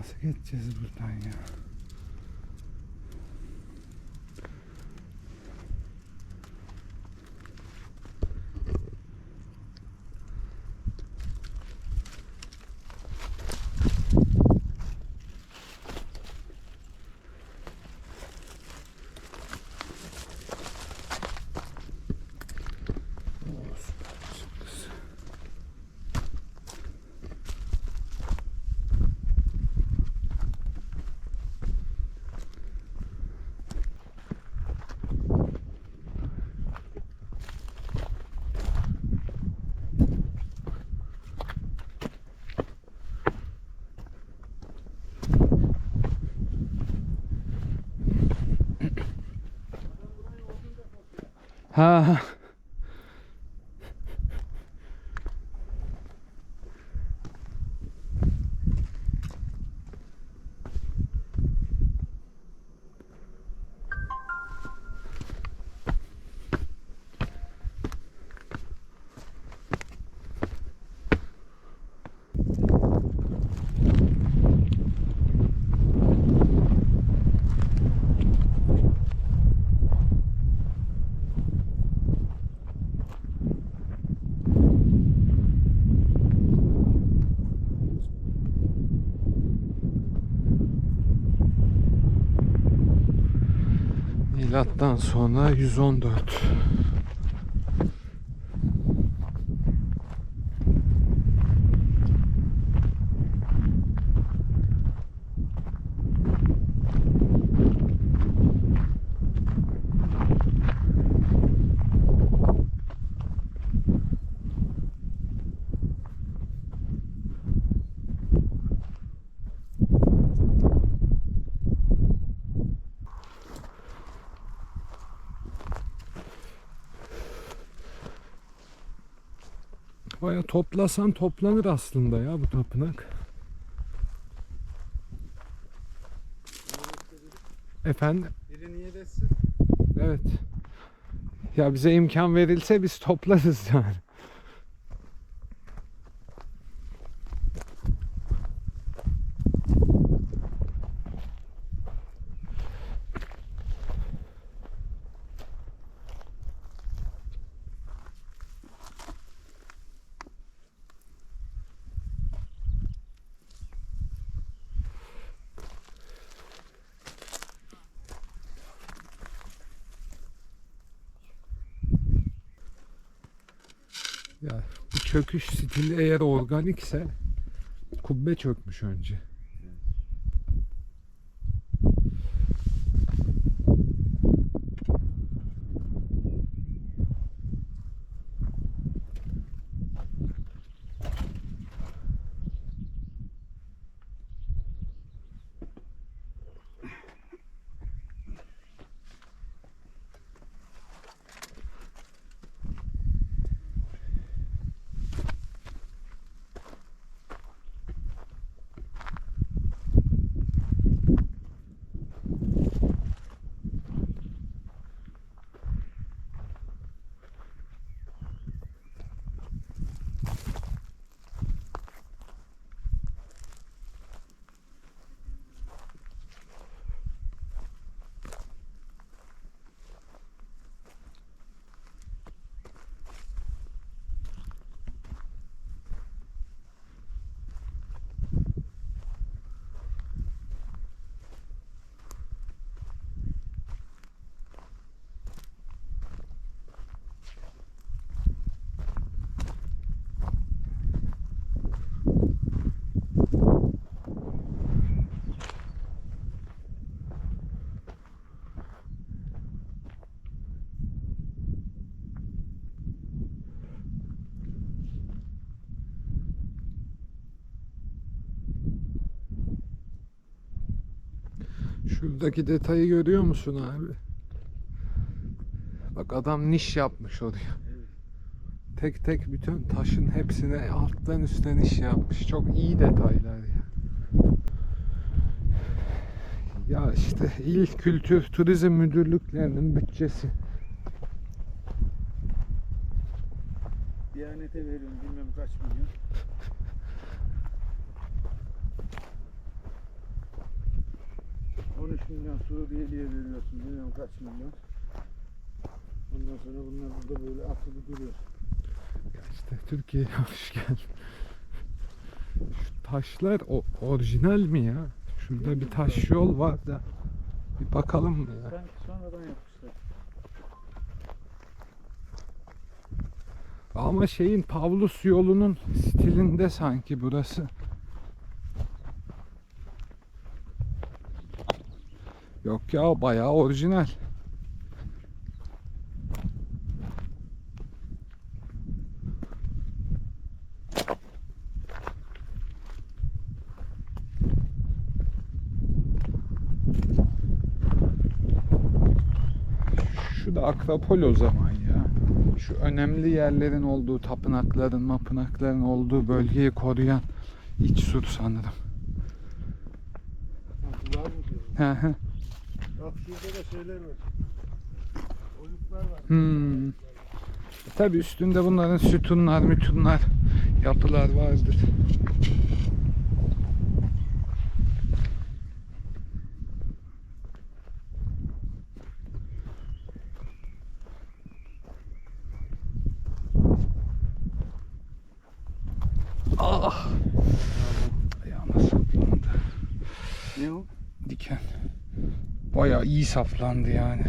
Nasıl geçeceğiz buradan ya? Ha. Milattan sonra 114. Baya toplasan toplanır aslında ya bu tapınak. Efendim? Biri niye desin? Evet. Ya bize imkan verilse biz toplarız yani. Ya bu çöküş stili eğer organikse kubbe çökmüş önce. Şuradaki detayı görüyor musun abi? Bak adam niş yapmış oraya. Tek tek bütün taşın hepsine alttan üstten iş yapmış. Çok iyi detaylar ya. Ya işte İl Kültür Turizm Müdürlüklerinin bütçesi. Diyanete veriyorum bilmem kaç milyon. 13 milyon Suriyeli'ye veriyorsun. Bilmiyorum kaç milyon. Ondan sonra bunlar burada böyle asılı duruyor. Ya işte Türkiye'ye hoş geldin. Şu taşlar orijinal mi ya? Şurada bir taş yol var da. Bir bakalım mı ya? Sanki sonradan yapmışlar. Ama şeyin Pavlus yolunun stilinde sanki burası. Yok ya, bayağı orijinal. Şu da Akropol o zaman ya. Şu önemli yerlerin olduğu, tapınakların, mapınakların olduğu bölgeyi koruyan iç sur sanırım. Duvar mı diyorsun? Hı hı. Bak şurada da şeyler var. Oyuklar var. Tabii üstünde bunların sütunlar, mütunlar, yapılar vardır. Ah! Ayağıma saplandı. Ne o? Diken. Bayağı iyi saplandı yani.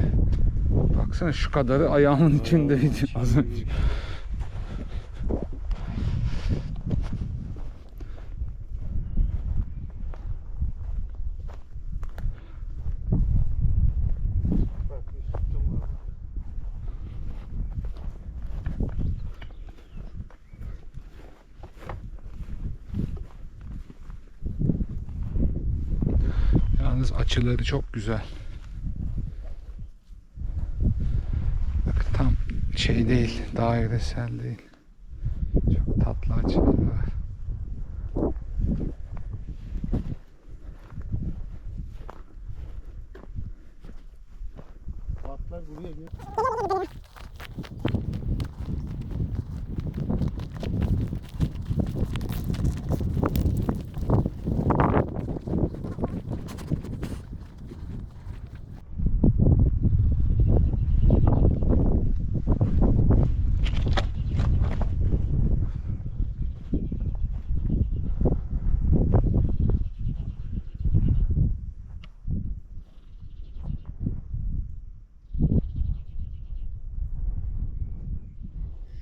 Baksana şu kadarı ayağımın içindeydi az önce. Bak bir sütun var. Yalnız açıları çok güzel. Bak tam şey değil, dairesel değil. Çok tatlı açıları var. Atlar buraya gel.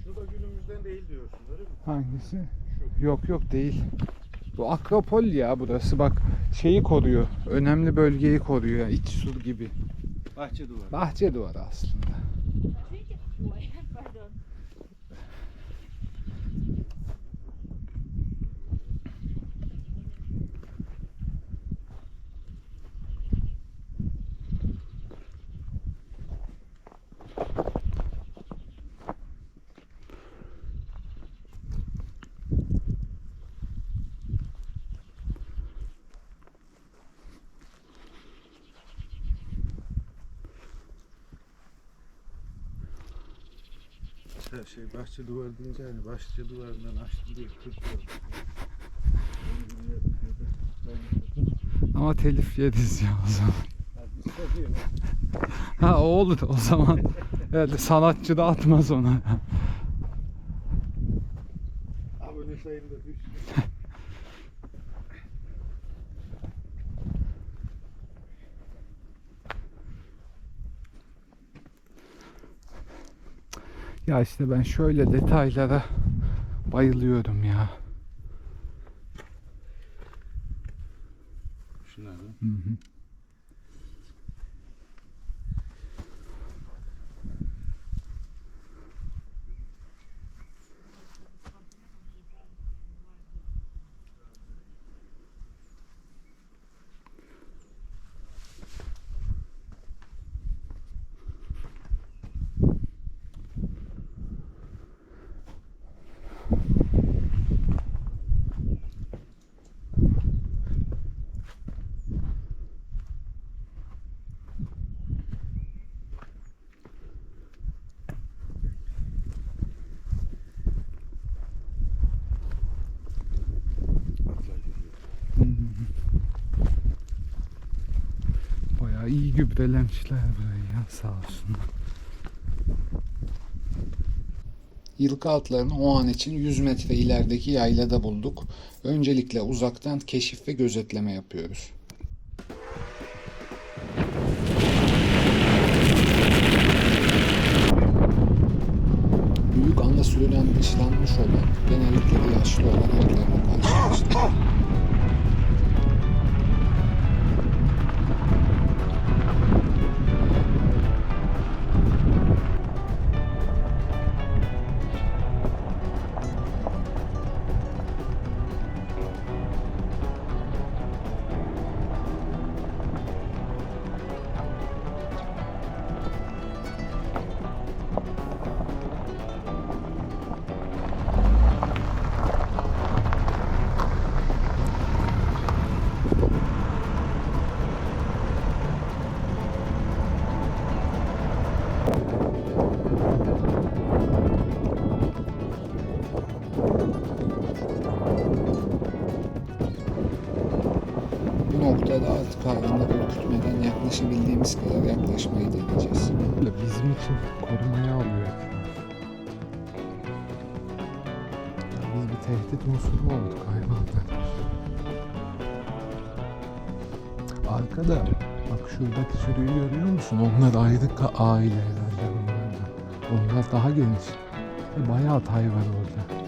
Şu da günümüzden değil diyorsun, öyle mi? Hangisi? Yok yok değil. Bu Akropol ya burası, bak şeyi koruyor. Önemli bölgeyi koruyor. İç sur gibi. Bahçe duvarı. Bahçe duvarı aslında. Pardon. Her şey bahçe duvarı deyince hani bahçe duvarından açtım diye Türk duvarı. Ama telif yeriz ya o zaman. Hadi söyleyeyim. Ha o olur o zaman. Herhalde sanatçı da atmaz ona. Abone sayım da düştü. Ya işte ben şöyle detaylara bayılıyorum ya. Şunlar da. Hı hı. iyi gübrelemişler burayı ya, sağ olsunlar. Yılkı atlarını o an için 100 metre ilerideki yaylada bulduk. Öncelikle uzaktan keşif ve gözetleme yapıyoruz. Büyük anda sürüden dışlanmış olan, genellikle de yaşlı olan atlarla karşılaştık. Bu noktada artık hayvanları ürkütmeden yaklaşabildiğimiz kadar yaklaşmayı deneyeceğiz. Böyle bizim için korumaya alıyor etraf. Ya biz bir tehdit unsuru olduk hayvanlar. Arkada bak, şuradaki sürüyü görüyor musun? Onlar ayrı aile herhalde bunlardan. Onlar daha geniş. Bayağı tay var orada.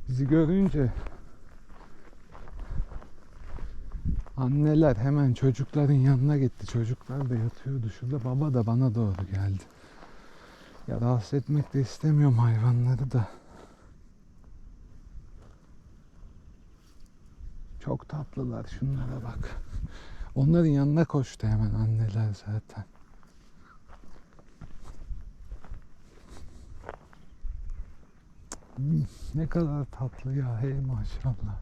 Bizi görünce anneler hemen çocukların yanına gitti. Çocuklar da yatıyordu şurada. Baba da bana doğru geldi. Ya rahatsız etmek de istemiyorum hayvanları da. Çok tatlılar, şunlara bak. Onların yanına koştu hemen anneler zaten. Ne kadar tatlı ya, hey maşallah.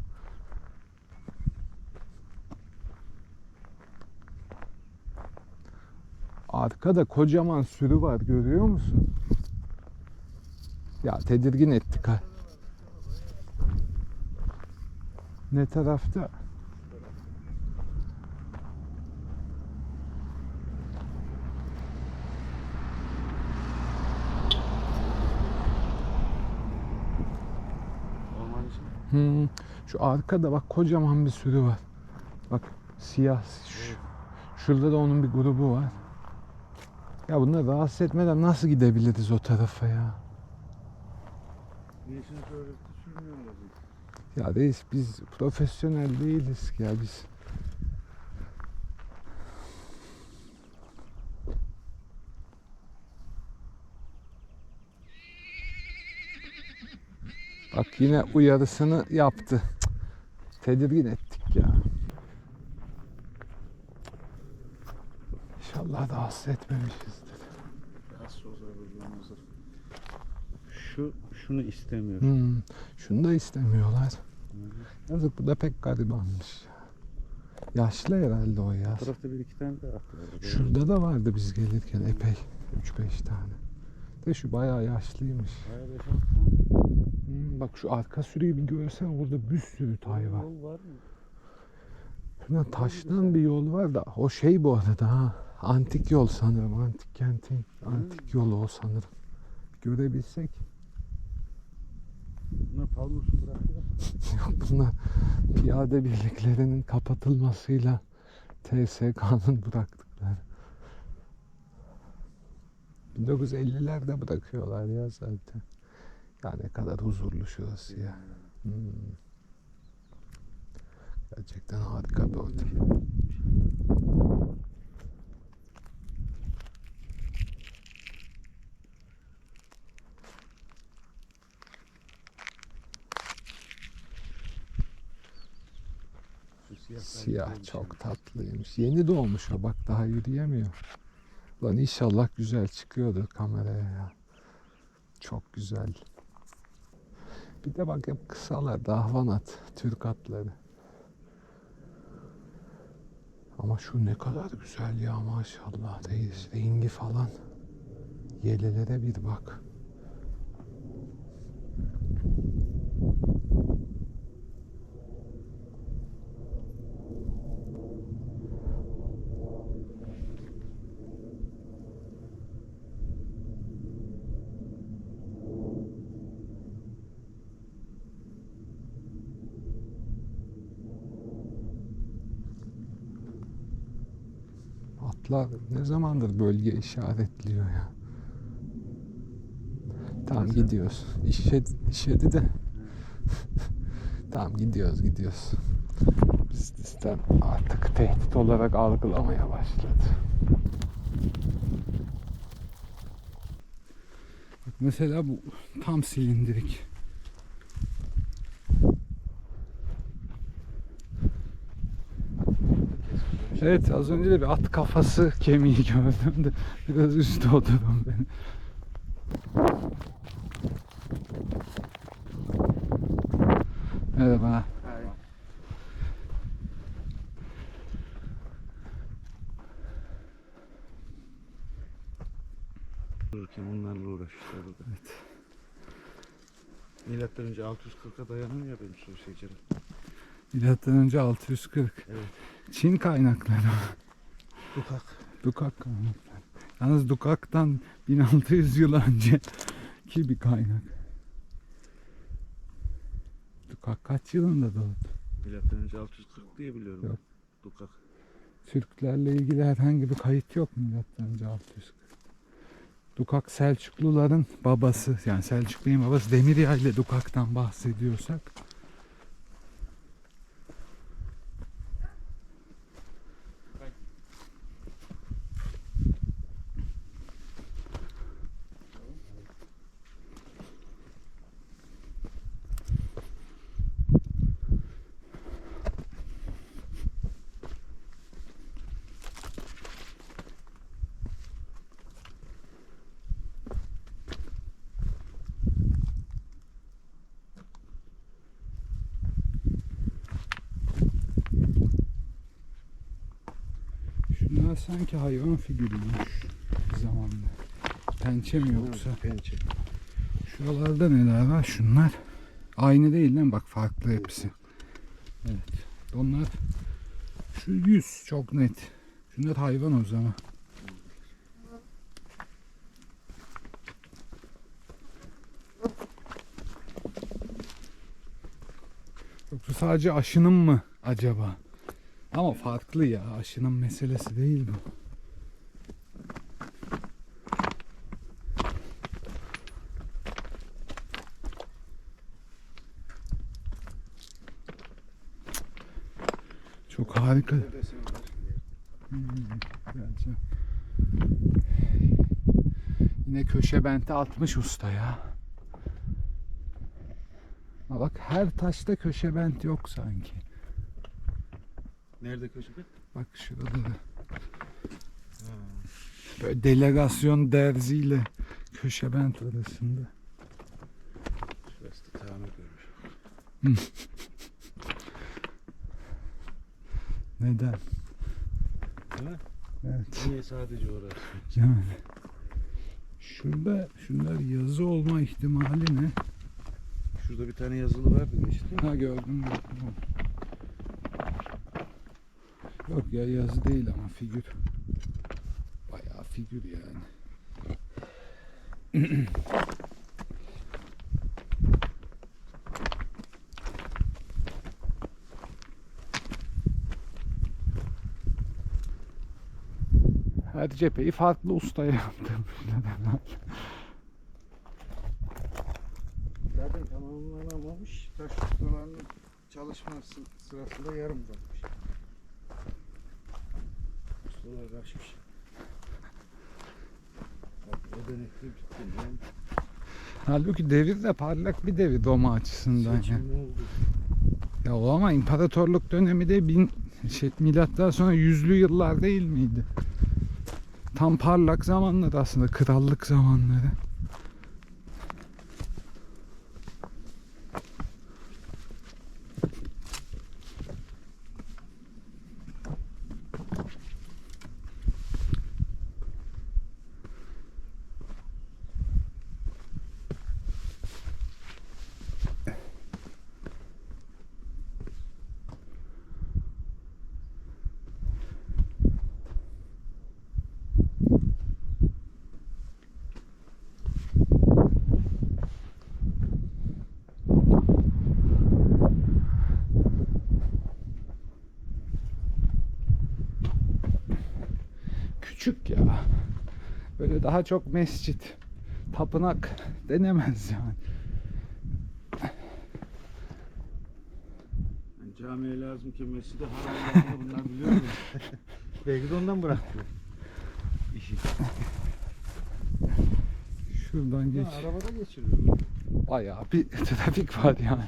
Arkada kocaman sürü var, görüyor musun? Ya tedirgin ettik ha. Ne tarafta? Şu arkada bak, kocaman bir sürü var. Bak siyah. Şurada da onun bir grubu var. Ya bunları rahatsız etmeden nasıl gidebiliriz o tarafa ya? Yeşil öğretti sürmüyorlar. Ya reis, biz profesyonel değiliz ki ya biz. Bak yine uyarısını yaptı. Cık, tedirgin ettik ya. İnşallah rahatsız etmemişizdir. Rahatsız olabilir. Şunu istemiyor. Şunu da istemiyorlar. Yazık, bu da pek garibanmış. Yaşlı herhalde o ya. Bu tarafta bir iki tane daha var. Şurada da vardı biz gelirken epey. 3-5 tane. De şu bayağı yaşlıymış. Bayağı 5-6 tane. Bak şu arka sürüyü bir görsen, orada bir sürü tay var. Yol var mı? Şuna taştan bir yol var da o şey bu arada ha. Antik yol sanırım. Antik kentin antik yolu o sanırım. Görebilsek. Bunlar palmusu bırakıyor. Yok, bunlar piyade birliklerinin kapatılmasıyla TSK'nın bıraktıkları. 1950'lerde bırakıyorlar ya zaten. Ya ne kadar huzurlu şurası ya. Gerçekten harika bir ortam. Siyah çok tatlıymış. Yeni doğmuş o, bak daha yürüyemiyor. Lan inşallah güzel çıkıyordur kameraya ya. Çok güzel. Bir de bak hep kısalar, dahvan at, Türk atları. Ama şu ne kadar güzel ya, maşallah. Reis, rengi falan. Yelelere bir bak. Atlar ne zamandır bölge işaretliyor ya. Tamam gidiyoruz. İşedi de. Tamam gidiyoruz. Bizden artık tehdit olarak algılamaya başladı. Bak mesela bu tam silindirik. Evet, az önce de bir at kafası kemiği gördüm de biraz üstü oturdum beni. Merhaba. Dururken onlarla uğraşıyorlar burada. Evet. Milattan önce 640'a dayanıyor ya benim su şekerim. Milattan önce 640. Evet. Çin kaynakları. Dukak kaynakları. Yalnız Dukak'tan 1600 yıl önce ki bir kaynak. Dukak kaç yılında doğdu? Milattan önce 640 diye biliyorum. Yok. Dukak. Türklerle ilgili herhangi bir kayıt yok milattan önce 640. Dukak Selçukluların babası, yani Selçuklu'nun babası Demiryaylı Dukak'tan bahsediyorsak. Şunlar sanki hayvan figürüymüş bir zamanda. Pençe mi yoksa? Pençe. Şuralarda neler var? Şunlar aynı değil değil mi? Bak farklı hepsi. Evet. Onlar şu yüz çok net. Şunlar hayvan o zaman. Yoksa sadece aşının mı acaba? Ama farklı ya. Aşının meselesi değil bu. Çok harika. Gerçi. Yine köşe bente atmış usta ya. bak her taşta köşe bent yok sanki. Nerede köşede? Bak şurada da. Böyle delegasyon derziyle köşe bent arasında. Şurası da tamir görmüş. Neden? Değil mi? Evet. Niye sadece orası? Yani. Şunlar yazı olma ihtimali ne? Şurada bir tane yazılı vardı geçti. Ha gördüm. Yok ya yazı değil ama figür. Bayağı figür yani. Her cepheyi farklı ustaya yaptırmışlar herhalde. Zaten tamamlanamamış. Taş ustalarının çalışma sırasında yarım kalmış. Ustalar kaçmış. Bak ödenekli bitti. Yani Halbuki devir de parlak bir devir Roma açısından. Yani. seçim oldu. Ya o ama imparatorluk dönemi de milattan sonra 100'lü yıllar değil miydi? Tam parlak zamanlar aslında, krallık zamanları. Küçük ya. Böyle daha çok mescit, tapınak denemez yani. Yani camiye lazım ki mescide haram olduğunu bunlar biliyor mu? Belki de ondan bıraktı. İşi. Şuradan geç. Ha, arabada geçiriyor. Bayağı bir trafik var yani.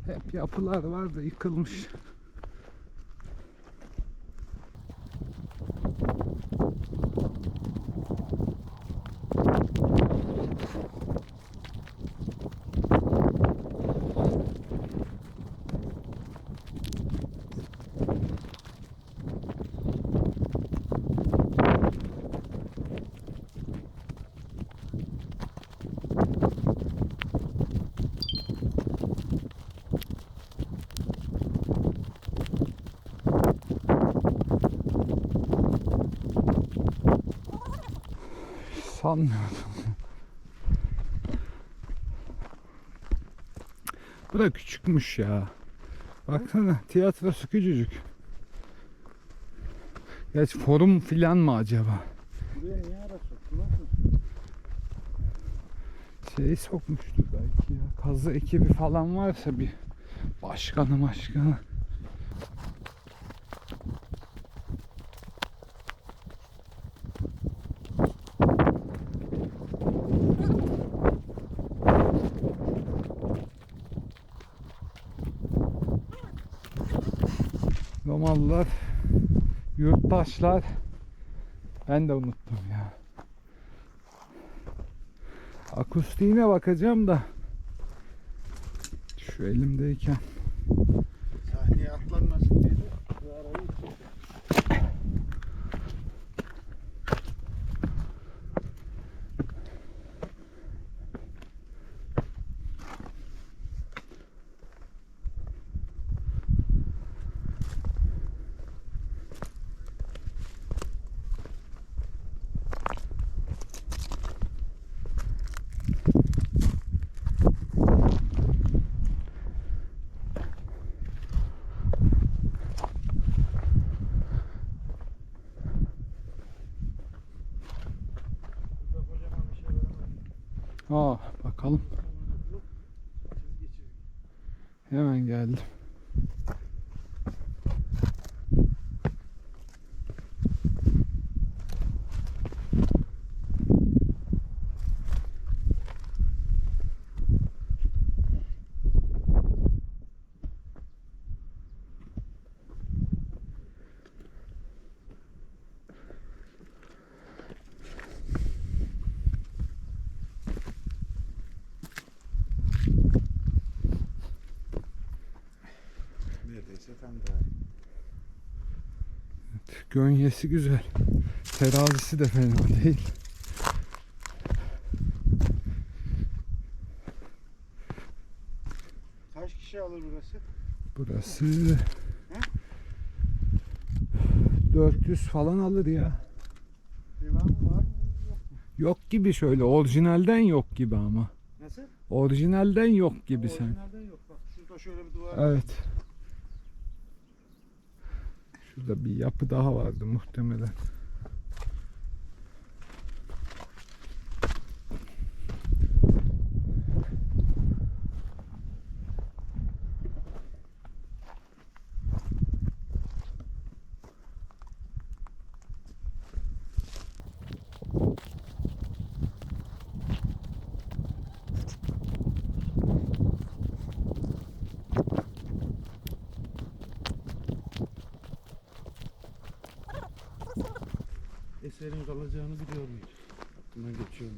Hep yapılar var da yıkılmış. Sanmıyorum. Bu da küçükmüş ya. Baksana tiyatrosu küçücük. Gerçi forum filan mı acaba? Buraya niye ara soktular mı? Şeyi sokmuştur belki ya. Kazı ekibi falan varsa bir başkanı. Romalılar, yurttaşlar, ben de unuttum ya. Akustiğine bakacağım da şu elimdeyken. Sahneye atlanmasın diye de bu arayı çekti. Burada kocaman bir şey var ama Bakalım. çizgi çizgi. Hemen geldim. Neredeyse tam daha. Gönyesi güzel. Terazisi de fena değil. Kaç kişi alır burası? Burası 400 falan alır ya. Devam var mı? Yok mu? Yok gibi, şöyle orijinalden yok gibi ama. Nasıl? Orijinalden yok gibi sen. Orijinalden yok. Bak şurada şöyle bir duvar var. Evet. Şurada bir yapı daha vardı muhtemelen. Eserin kalacağını biliyor muyum? Buna geçiyorum.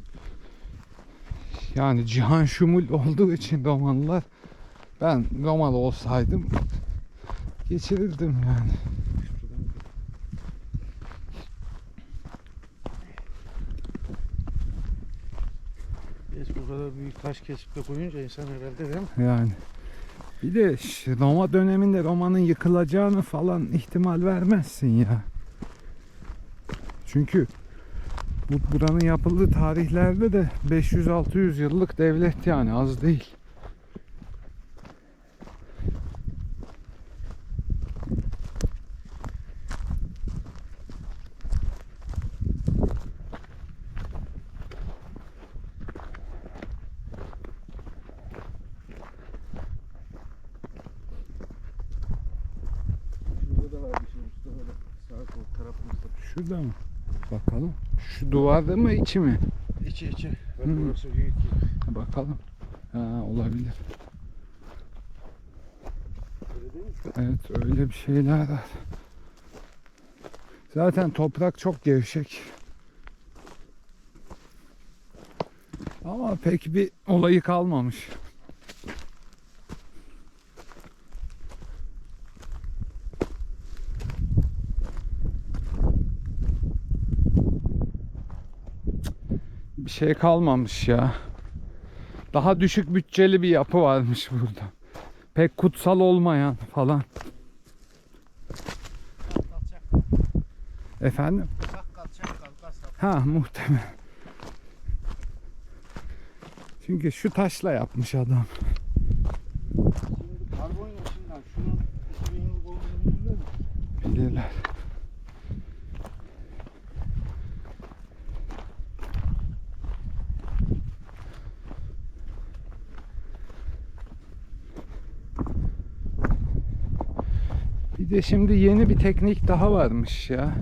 Yani cihan şumul olduğu için Romalılar, ben Romalı olsaydım geçirirdim yani. Geç bu kadar büyük taş kesip de koyunca insan herhalde değil mi? Yani bir de Roma döneminde Roma'nın yıkılacağını falan ihtimal vermezsin ya. Çünkü buranın yapıldığı tarihlerde de 500-600 yıllık devlet, yani az değil. Şurada da var bir şey Mustafa da. Sağ kol tarafımızda. Şurada mı? Bakalım. Şu duvarda mı, içi mi? İçi. Bak Hı. burası büyük gibi. Bakalım. Ha, olabilir. Öyle değil mi? Evet, öyle bir şeyler var. Zaten toprak çok gevşek. Ama pek bir olayı kalmamış. Bir şey kalmamış ya. Daha düşük bütçeli bir yapı varmış burada. Pek kutsal olmayan falan. Efendim? Ha, muhtemelen. Çünkü şu taşla yapmış adam. Şimdi karbon yaşından şunun 2000 yıllık olduğunu bilirler mi? Bilirler. Bir de şimdi yeni bir teknik daha varmış ya.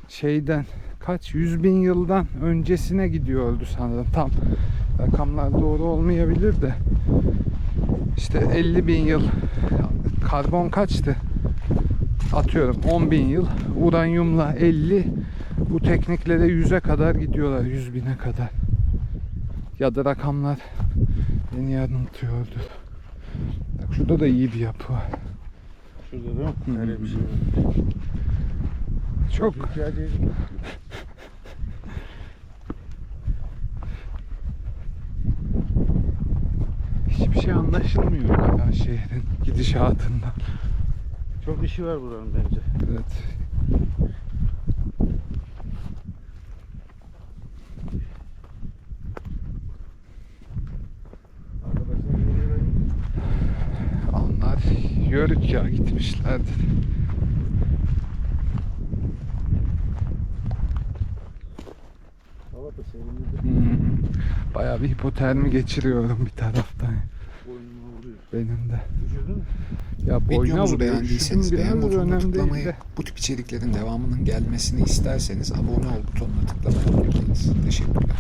Şeyden kaç 100.000 yıldan öncesine gidiyordu sanırım. Tam rakamlar doğru olmayabilir de. İşte 50.000 yıl karbon kaçtı? Atıyorum 10.000 yıl. Uranyumla 50. Bu teknikle de 100'e kadar gidiyorlar. 100.000'e kadar. Ya da rakamlar beni yanıltıyordu. Bak şurada da iyi bir yapı var. Şurada değil mi? Hı. Öyle bir şey var. Çok ihtiyacı hiçbir şey anlaşılmıyor hala şehrin gidişatından. çok işi var buranın bence. Evet. Arkadaşlar görüyorum. Onlar yörük ya, gitmişlerdir. Hava da serinledi. Bayağı bir hipotermi geçiriyorum bir taraftan. Boynuma vuruyor. Benim de. Vücudun mu? Ya boyuna Videomuzu vuruyor. beğendiyseniz Üşüdüm beğen biraz, butonuna önemli değil tıklamayı, de. bu tip içeriklerin devamının gelmesini isterseniz abone ol butonuna tıklamayı unutmayınız. Teşekkürler.